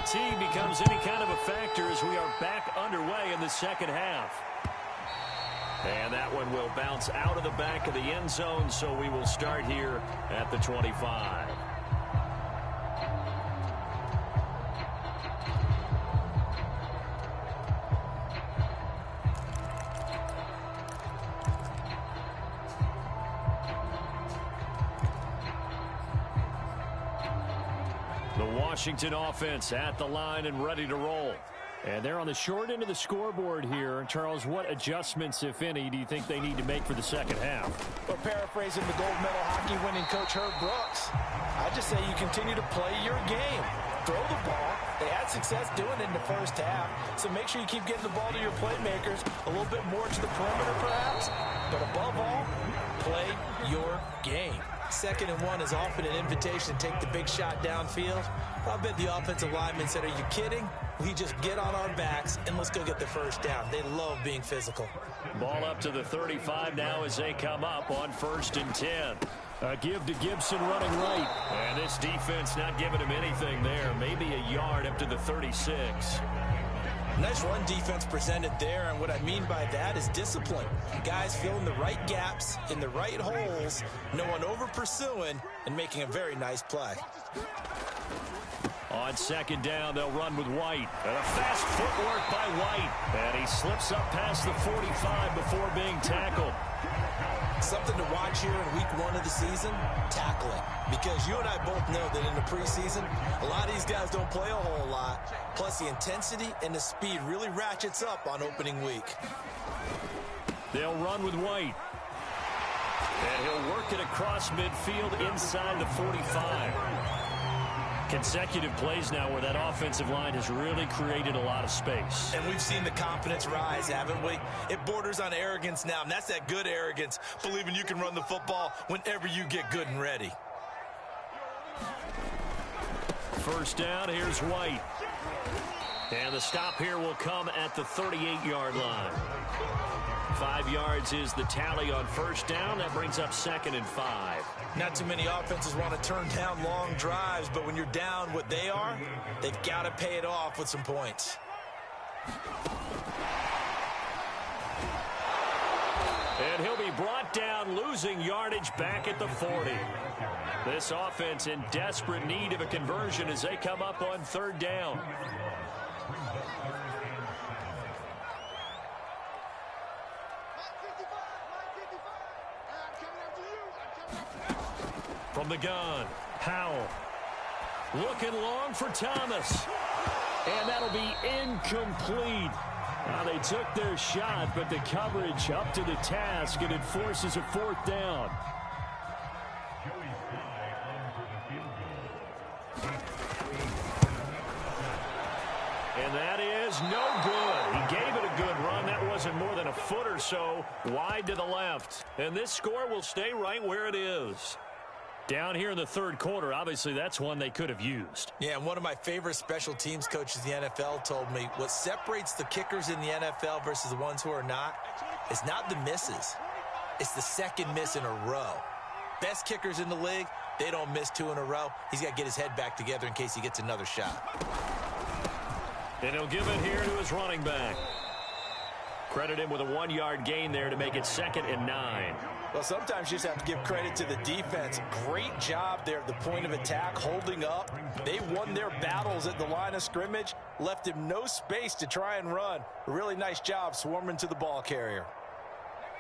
fatigue becomes any kind of a factor as we are back underway in the second half. And that one will bounce out of the back of the end zone, so we will start here at the 25. The Washington offense at the line and ready to roll. And they're on the short end of the scoreboard here. Charles, what adjustments, if any, do you think they need to make for the second half? Well, paraphrasing the gold medal hockey winning coach Herb Brooks, I just say you continue to play your game. Throw the ball. They had success doing it in the first half, so make sure you keep getting the ball to your playmakers, a little bit more to the perimeter perhaps, but above all, play your game. 2nd and 1 is often an invitation to take the big shot downfield. I bet the offensive lineman said, are you kidding? We just get on our backs and let's go get the first down. They love being physical. Ball up to the 35 now as they come up on 1st and 10. A give to Gibson running right. And this defense not giving him anything there. Maybe a yard up to the 36. Nice run defense presented there, and what I mean by that is discipline. Guys filling the right gaps in the right holes, no one over pursuing, and making a very nice play. On 2nd down, they'll run with White. And a fast footwork by White. And he slips up past the 45 before being tackled. Something to watch here in week 1 of the season, tackling. Because you and I both know that in the preseason, a lot of these guys don't play a whole lot. Plus, the intensity and the speed really ratchets up on opening week. They'll run with White. And he'll work it across midfield inside the 45. Consecutive plays now where that offensive line has really created a lot of space. And we've seen the confidence rise, haven't we? It borders on arrogance now, and that's that good arrogance, believing you can run the football whenever you get good and ready. 1st down, here's White. And the stop here will come at the 38-yard line. 5 yards is the tally on 1st down. That brings up 2nd and 5. Not too many offenses want to turn down long drives, but when you're down what they are, they've got to pay it off with some points. And he'll be brought down, losing yardage back at the 40. This offense in desperate need of a conversion as they come up on 3rd down. From the gun, Howell. Looking long for Thomas. And that'll be incomplete. Now they took their shot, but the coverage up to the task, and it forces a 4th down. And that is no good. He gave it a good run. That wasn't more than a foot or so wide to the left. And this score will stay right where it is. Down here in the 3rd quarter, obviously that's one they could have used. Yeah, and one of my favorite special teams coaches in the NFL told me what separates the kickers in the NFL versus the ones who are not is not the misses. It's the 2nd miss in a row. Best kickers in the league, they don't miss 2 in a row. He's got to get his head back together in case he gets another shot. And he'll give it here to his running back. Credit him with a 1-yard gain there to make it 2nd and 9. Well, sometimes you just have to give credit to the defense. Great job there at the point of attack, holding up. They won their battles at the line of scrimmage, left him no space to try and run. A really nice job swarming to the ball carrier.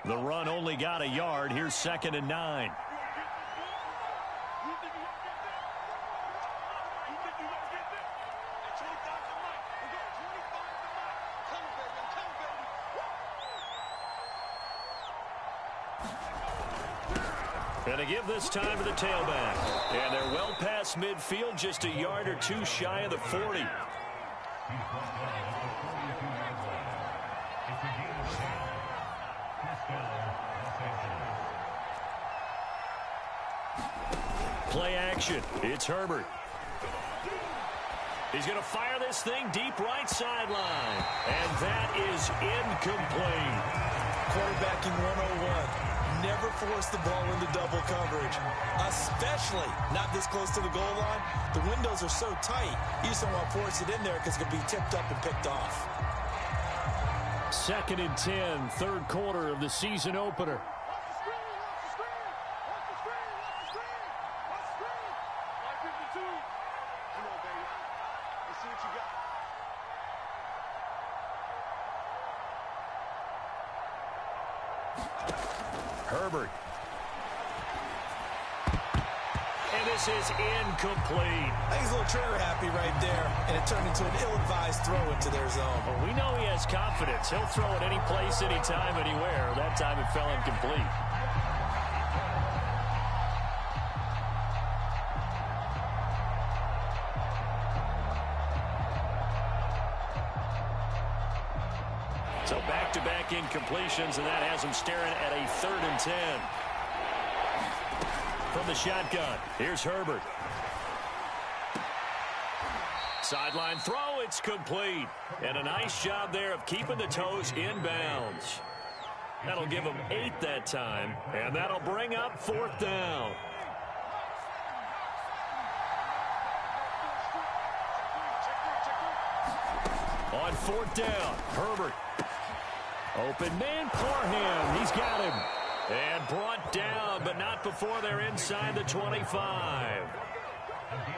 The run only got a yard. Here's 2nd and 9. And a give this time to the tailback. And they're well past midfield, just a yard or 2 shy of the 40. Play action. It's Herbert. He's going to fire this thing deep right sideline. And that is incomplete. Quarterbacking 101. Never never force the ball into double coverage, especially not this close to the goal line. The windows are so tight, you just don't want to force it in there because it could be tipped up and picked off. 2nd and 10, third quarter of the season opener. Herbert. And this is incomplete. I think he's a little trigger happy right there, and it turned into an ill-advised throw into their zone. Well, we know he has confidence. He'll throw it any place, anytime, anywhere. That time it fell incomplete. So back-to-back incompletions, and that has him staring at a 3rd and 10. From the shotgun, here's Herbert. Sideline throw, it's complete. And a nice job there of keeping the toes in bounds. That'll give him 8 that time, and that'll bring up 4th down. On 4th down, Herbert. Open man, Parham. He's got him. And brought down, but not before they're inside the 25.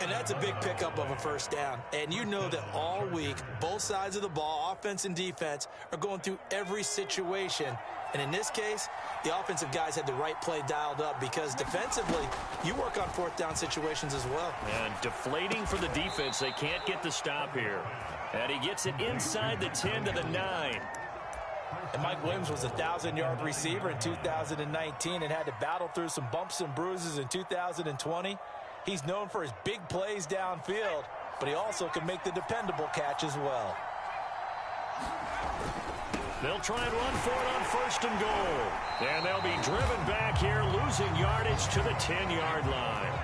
And that's a big pickup of a first down. And you know that all week, both sides of the ball, offense and defense, are going through every situation. And in this case, the offensive guys had the right play dialed up because defensively, you work on 4th down situations as well. And deflating for the defense. They can't get the stop here. And he gets it inside the 10 to the 9. And Mike Williams was a 1,000-yard receiver in 2019 and had to battle through some bumps and bruises in 2020. He's known for his big plays downfield, but he also can make the dependable catch as well. They'll try and run for it on 1st and goal. And they'll be driven back here, losing yardage to the 10-yard line.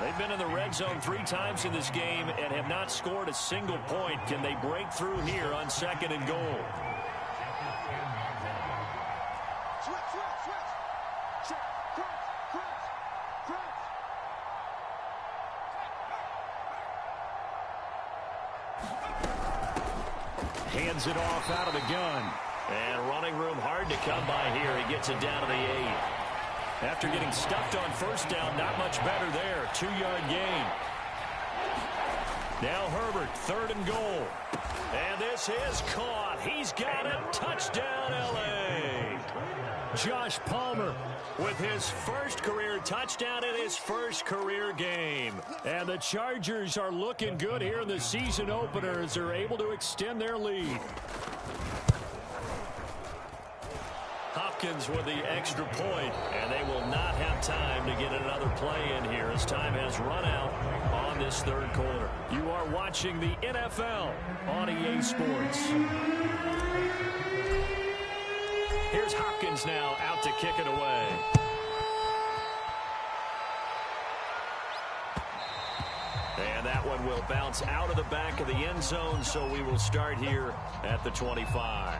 They've been in the red zone 3 times in this game and have not scored a single point. Can they break through here on 2nd and goal? Hands it off out of the gun. And running room hard to come by here. He gets it down to the 8. After getting stuffed on 1st down, not much better there. 2-yard gain. Now Herbert, 3rd and goal. And this is caught. He's got it. Touchdown, L.A. Josh Palmer with his first career touchdown in his first career game. And the Chargers are looking good here in the season opener as they're able to extend their lead. Hopkins with the extra point, and they will not have time to get another play in here as time has run out on this 3rd quarter. You are watching the NFL on EA Sports. Here's Hopkins now out to kick it away. And that one will bounce out of the back of the end zone, so we will start here at the 25.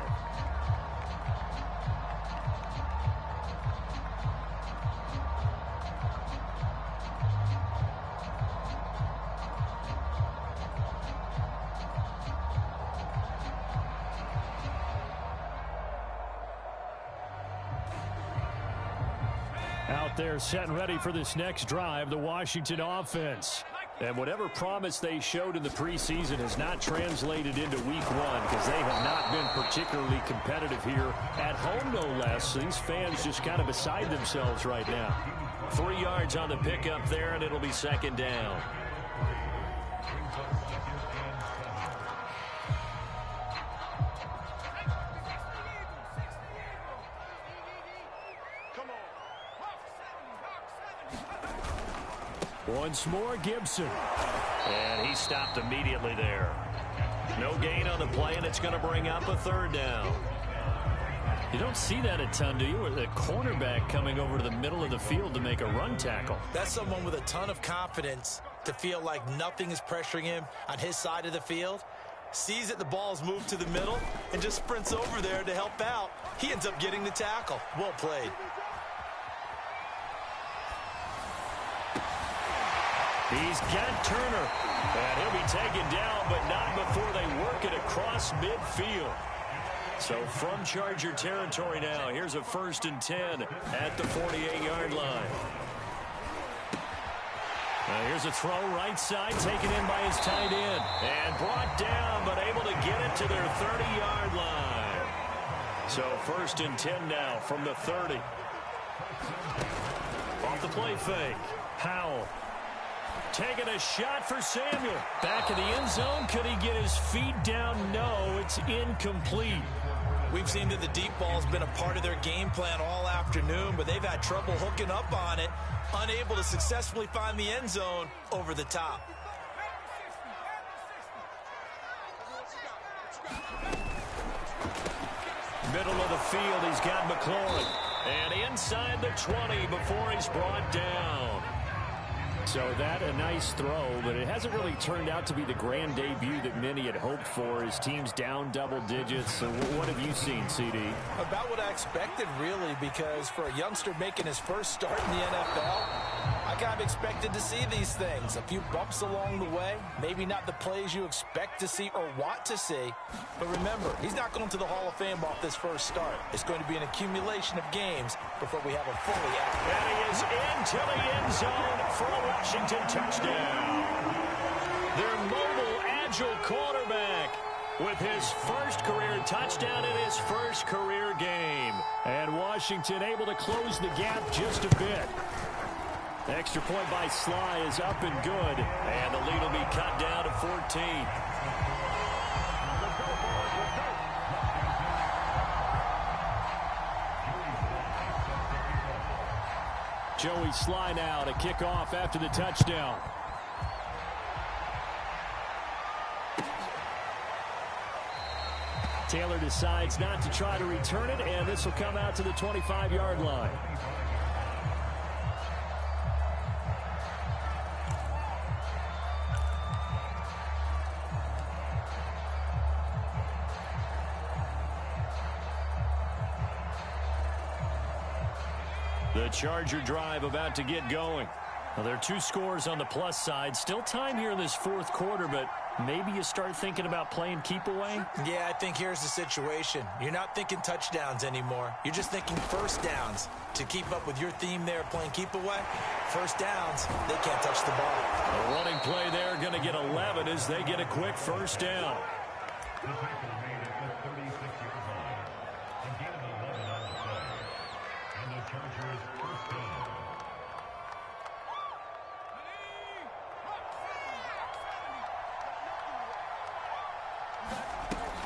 Out there set and ready for this next drive, the Washington offense. And whatever promise they showed in the preseason has not translated into week 1 because they have not been particularly competitive here at home, no less. These fans just kind of beside themselves right now. 3 yards on the pickup there, and it'll be 2nd down. Once more, Gibson. And he stopped immediately there. No gain on the play, and it's going to bring up a 3rd down. You don't see that a ton, do you? With a cornerback coming over to the middle of the field to make a run tackle. That's someone with a ton of confidence to feel like nothing is pressuring him on his side of the field. Sees that the ball's moved to the middle and just sprints over there to help out. He ends up getting the tackle. Well played. He's got Turner. And he'll be taken down, but not before they work it across midfield. So from Charger territory now, here's a 1st and 10 at the 48-yard line. Here's a throw right side, taken in by his tight end. And brought down, but able to get it to their 30-yard line. So 1st and 10 now from the 30. Off the play fake. Howell. Taking a shot for Samuel. Back in the end zone. Could he get his feet down? No, it's incomplete. We've seen that the deep ball's been a part of their game plan all afternoon, but they've had trouble hooking up on it, unable to successfully find the end zone over the top. Middle of the field, he's got McLaurin. And inside the 20 before he's brought down. So that a nice throw, but it hasn't really turned out to be the grand debut that many had hoped for. His team's down double digits. So what have you seen, CD? About what I expected, really, because for a youngster making his first start in the NFL, I kind of expected to see these things. A few bumps along the way, maybe not the plays you expect to see or want to see. But remember, he's not going to the Hall of Fame off this first start. It's going to be an accumulation of games before we have a fully active. And he is into the end zone for a Washington touchdown. Their mobile, agile quarterback with his first career touchdown in his first career game. And Washington able to close the gap just a bit. The extra point by Sly is up and good. And the lead will be cut down to 14. Joey Sly now to kick off after the touchdown. Taylor decides not to try to return it, and this will come out to the 25-yard line. The Charger drive about to get going. Well, there are 2 scores on the plus side. Still time here in this 4th quarter, but maybe you start thinking about playing keep away? Yeah, I think here's the situation. You're not thinking touchdowns anymore. You're just thinking first downs. To keep up with your theme there, playing keep away, first downs, they can't touch the ball. A running play there, going to get 11 as they get a quick first down.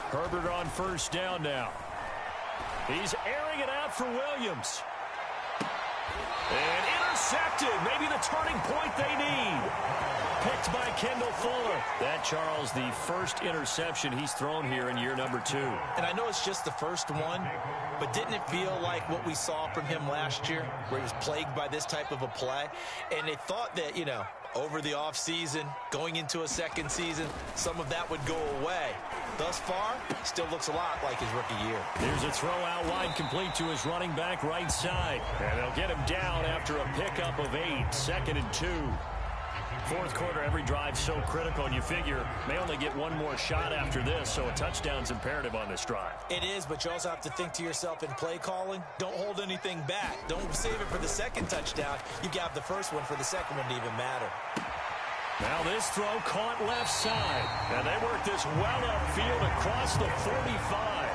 Herbert on first down now. He's airing it out for Williams. And intercepted. Maybe the turning point they need. Picked by Kendall Fuller. That, Charles, the first interception he's thrown here in year number 2. And I know it's just the first one, but didn't it feel like what we saw from him last year, where he was plagued by this type of a play? And they thought that, you know, over the offseason, going into a second season, some of that would go away. Thus far, still looks a lot like his rookie year. Here's a throw out wide, complete to his running back right side. And they'll get him down after a pickup of 8, 2nd and 2. 4th quarter, every drive so critical, and you figure may only get one more shot after this, so a touchdown's imperative on this drive. It is, but you also have to think to yourself in play calling, don't hold anything back. Don't save it for the second touchdown. You got the first one for the second one to even matter. Now this throw caught left side, and they work this well upfield across the 45.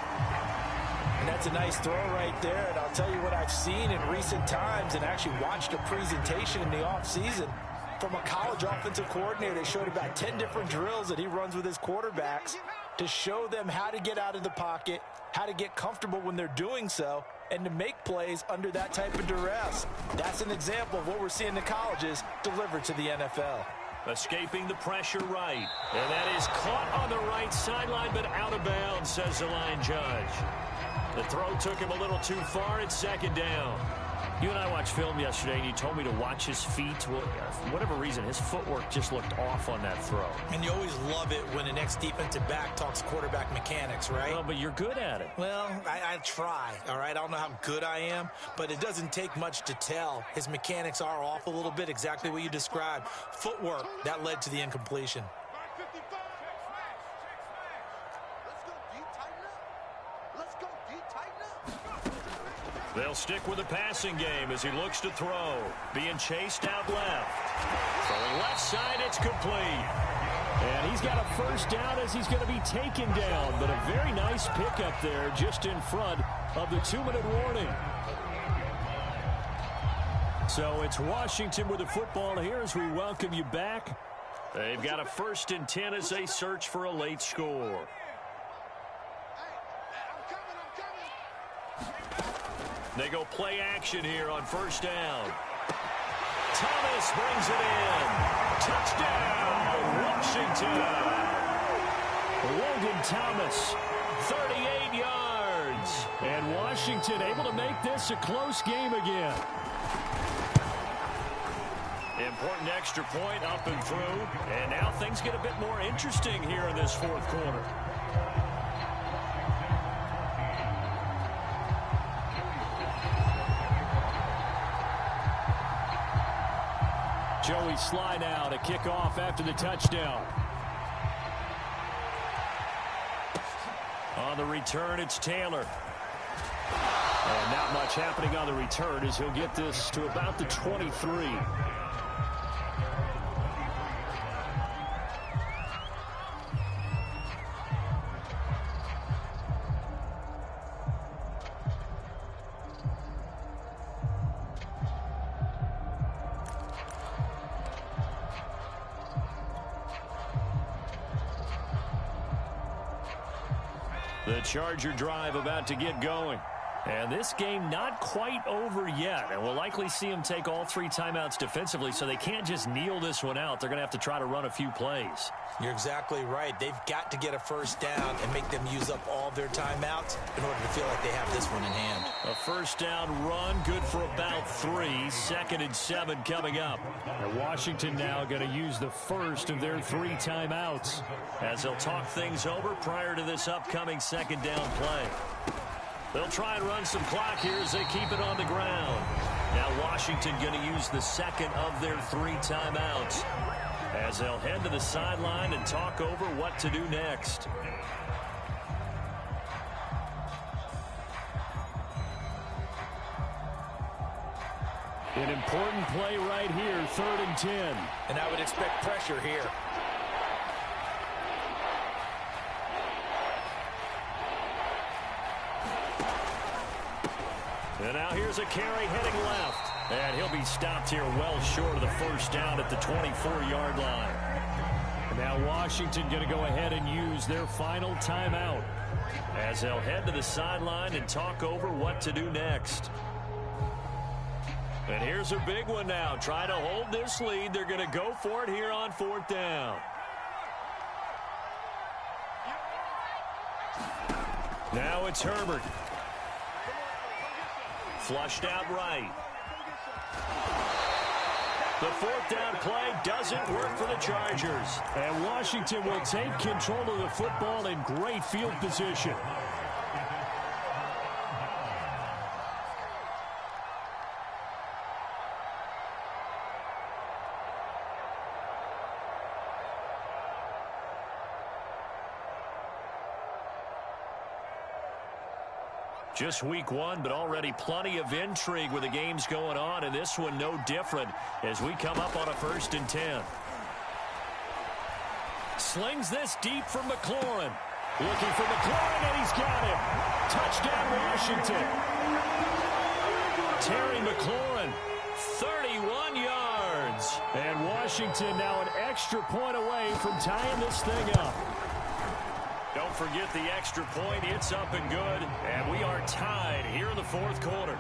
And that's a nice throw right there, and I'll tell you what I've seen in recent times and actually watched a presentation in the offseason from a college offensive coordinator. They showed about 10 different drills that he runs with his quarterbacks to show them how to get out of the pocket, how to get comfortable when they're doing so, and to make plays under that type of duress. That's an example of what we're seeing in colleges delivered to the NFL. Escaping the pressure right. And that is caught on the right sideline, but out of bounds, says the line judge. The throw took him a little too far. It's 2nd down. You and I watched film yesterday, and you told me to watch his feet. Well, for whatever reason, his footwork just looked off on that throw. And you always love it when the next defensive back talks quarterback mechanics, right? Well, but you're good at it. Well, I try, all right? I don't know how good I am, but it doesn't take much to tell. His mechanics are off a little bit, exactly what you described. Footwork, that led to the incompletion. They'll stick with the passing game as he looks to throw. Being chased out left. Throwing left side, it's complete. And he's got a first down as he's going to be taken down. But a very nice pickup there just in front of the 2-minute warning. So it's Washington with the football here as we welcome you back. They've got a 1st and 10 as they search for a late score. They go play action here on 1st down. Thomas brings it in. Touchdown, Washington. Logan Thomas, 38 yards. And Washington able to make this a close game again. Important extra point up and through. And now things get a bit more interesting here in this 4th quarter. Joey Sly now to kick off after the touchdown. On the return, it's Taylor. And not much happening on the return as he'll get this to about the 23. The Charger drive about to get going. And this game not quite over yet. And we'll likely see them take all 3 timeouts defensively, so they can't just kneel this one out. They're going to have to try to run a few plays. You're exactly right. They've got to get a first down and make them use up all their timeouts in order to feel like they have this one in hand. A 1st down run, good for about 3. 2nd and 7 coming up. And Washington now going to use the first of their 3 timeouts as they'll talk things over prior to this upcoming 2nd down play. They'll try and run some clock here as they keep it on the ground. Now Washington going to use the 2nd of their 3 timeouts as they'll head to the sideline and talk over what to do next. An important play right here, 3rd and 10. And I would expect pressure here. And now here's a carry heading left. And he'll be stopped here well short of the 1st down at the 24-yard line. And now Washington going to go ahead and use their final timeout as they'll head to the sideline and talk over what to do next. And here's a big one now. Trying to hold this lead. They're going to go for it here on 4th down. Now it's Herbert. Flushed out right. The 4th down play doesn't work for the Chargers. And Washington will take control of the football in great field position. Just week 1, but already plenty of intrigue with the games going on, and this one no different as we come up on a 1st and 10. Slings this deep for McLaurin. Looking for McLaurin, and he's got him. Touchdown, Washington. Terry McLaurin, 31 yards. And Washington now an extra point away from tying this thing up. Don't forget the extra point. It's up and good. And we are tied here in the 4th quarter.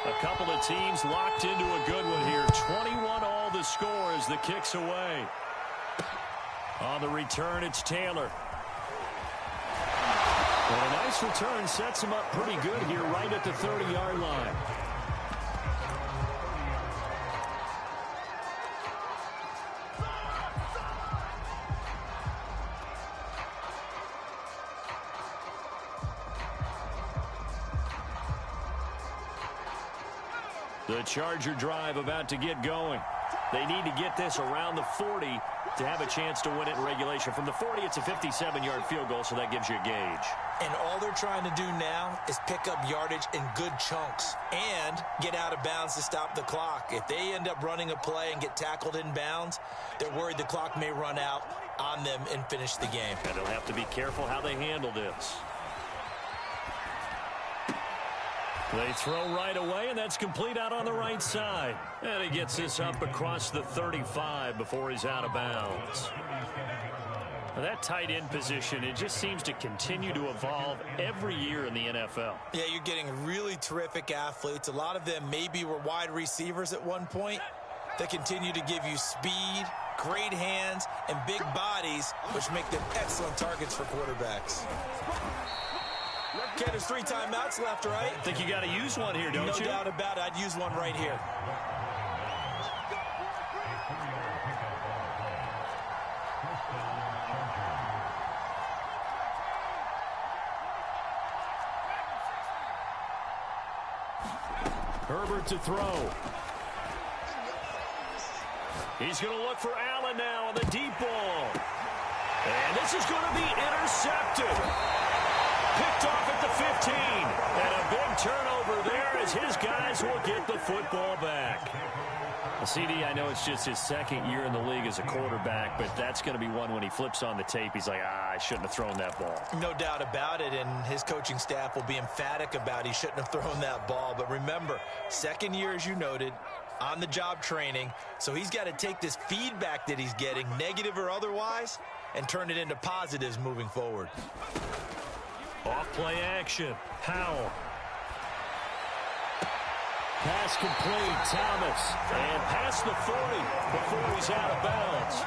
A couple of teams locked into a good one here. 21 all the score as the kick's away. On the return, it's Taylor. And a nice return sets him up pretty good here right at the 30-yard line. The Charger drive about to get going. They need to get this around the 40 to have a chance to win it in regulation. From the 40, it's a 57-yard field goal, so that gives you a gauge. And all they're trying to do now is pick up yardage in good chunks and get out of bounds to stop the clock. If they end up running a play and get tackled in bounds, they're worried the clock may run out on them and finish the game. And they'll have to be careful how they handle this. They throw right away, and that's complete out on the right side. And he gets this up across the 35 before he's out of bounds. Now that tight end position, it just seems to continue to evolve every year in the NFL. Yeah, you're getting really terrific athletes. A lot of them maybe were wide receivers at one point. They continue to give you speed, great hands, and big bodies, which make them excellent targets for quarterbacks. Okay, there's 3 timeouts left, right? I think you got to use one here, don't you? No doubt about it. I'd use one right here. Herbert to throw. He's going to look for Allen now on the deep ball. And this is going to be intercepted. Picked off at the 15. And a big turnover there as his guys will get the football back. CD, I know it's just his second year in the league as a quarterback, but that's going to be one when he flips on the tape. He's like, I shouldn't have thrown that ball. No doubt about it, and his coaching staff will be emphatic about he shouldn't have thrown that ball. But remember, second year, as you noted, on-the-job training, so he's got to take this feedback that he's getting, negative or otherwise, and turn it into positives moving forward. Off-play action. Howell. Pass complete. Thomas. And past the 40 before he's out of bounds.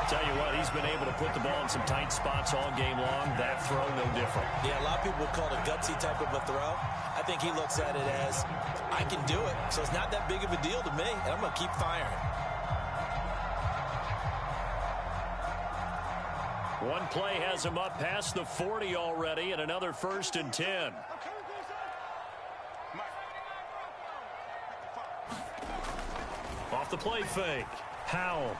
Tell you what, he's been able to put the ball in some tight spots all game long. That throw, no different. Yeah, a lot of people would call it a gutsy type of a throw. I think he looks at it as, I can do it, so it's not that big of a deal to me, and I'm going to keep firing. One play has him up past the 40 already, and another 1st and 10. Off the play fake. Howell.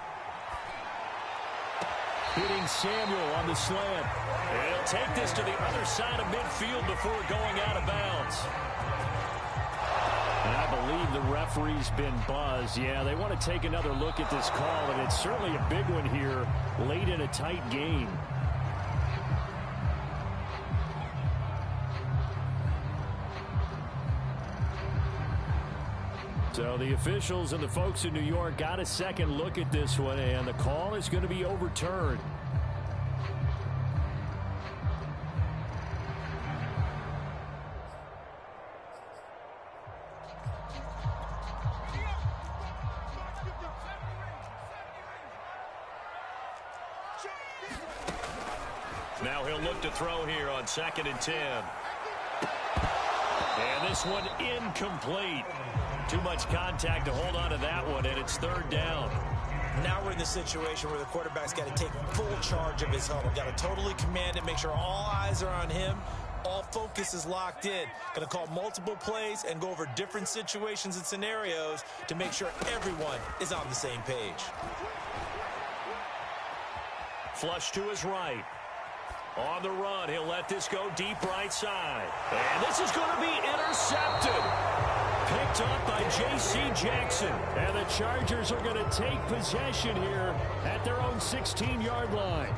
Hitting Samuel on the slant. And he'll take this to the other side of midfield before going out of bounds. And I believe the referee's been buzzed. Yeah, they want to take another look at this call, and it's certainly a big one here late in a tight game. So the officials and the folks in New York got a second look at this one, and the call is going to be overturned. Now he'll look to throw here on 2nd and 10. And this one incomplete. Too much contact to hold on to that one, and it's 3rd down. Now we're in the situation where the quarterback's got to take full charge of his huddle. Got to totally command it, make sure all eyes are on him. All focus is locked in. Going to call multiple plays and go over different situations and scenarios to make sure everyone is on the same page. Flush to his right. On the run, he'll let this go deep right side. And this is going to be intercepted. Picked up by J.C. Jackson. And the Chargers are going to take possession here at their own 16-yard line.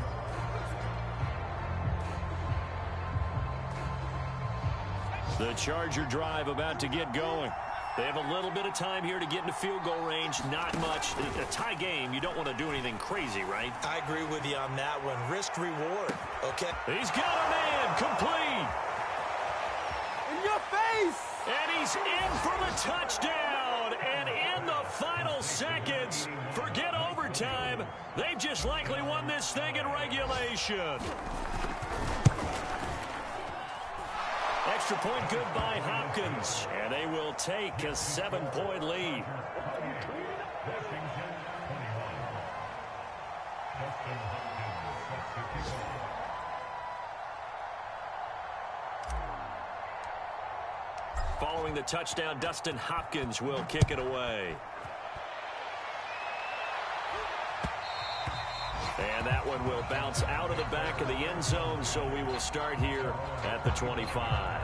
The Charger drive about to get going. They have a little bit of time here to get into field goal range. Not much. A tie game, you don't want to do anything crazy, right? I agree with you on that one. Risk reward, okay? He's got a man complete. In your face! And he's in for the touchdown. And in the final seconds, forget overtime. They've just likely won this thing in regulation. extra point good by Hopkins, and they will take a 7-point lead. Following the touchdown, Dustin Hopkins will kick it away. And that one will bounce out of the back of the end zone, so we will start here at the 25.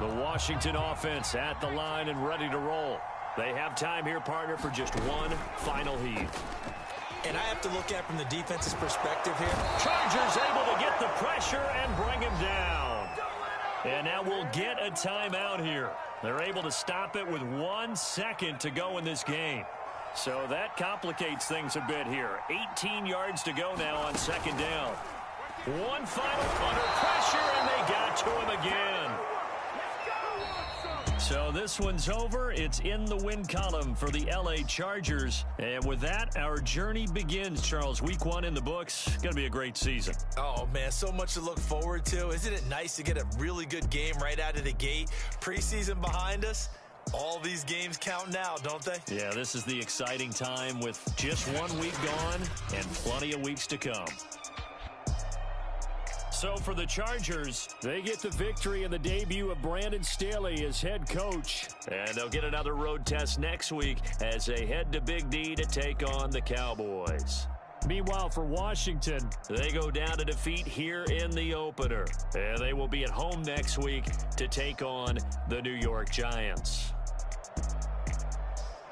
The Washington offense at the line and ready to roll. They have time here, partner, for just one final heave. And I have to look at from the defense's perspective here. Chargers able to get the pressure and bring him down. And now we'll get a timeout here. They're able to stop it with 1 second to go in this game. So that complicates things a bit here. 18 yards to go now on second down. One final under pressure, and they got to him again. So this one's over. It's in the win column for the L.A. Chargers. And with that, our journey begins, Charles. Week 1 in the books. Going to be a great season. Oh, man, so much to look forward to. Isn't it nice to get a really good game right out of the gate? Preseason behind us. All these games count now, don't they? Yeah, this is the exciting time with just 1 week gone and plenty of weeks to come. So for the Chargers, they get the victory in the debut of Brandon Staley as head coach. And they'll get another road test next week as they head to Big D to take on the Cowboys. Meanwhile, for Washington, they go down to defeat here in the opener. And they will be at home next week to take on the New York Giants.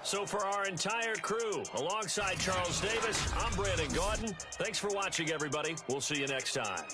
So for our entire crew, alongside Charles Davis, I'm Brandon Gaudin. Thanks for watching, everybody. We'll see you next time.